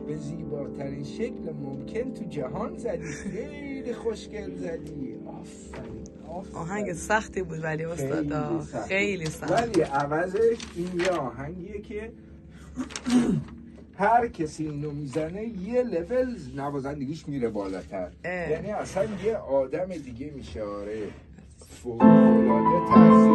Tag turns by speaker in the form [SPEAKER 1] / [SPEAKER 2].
[SPEAKER 1] به زیباترین شکل ممکن تو جهان زدی، خیلی خوشگل زدی. آفرین.
[SPEAKER 2] آهنگ سختی بود ولی استادا خیلی سخت.
[SPEAKER 1] ولی عوضش این یه آهنگیه که هر کسی اینو میزنه یه لول نوازندگیش میره بالاتر، یعنی اصلا یه آدم دیگه میشه. آره فوق‌العاده تاثیر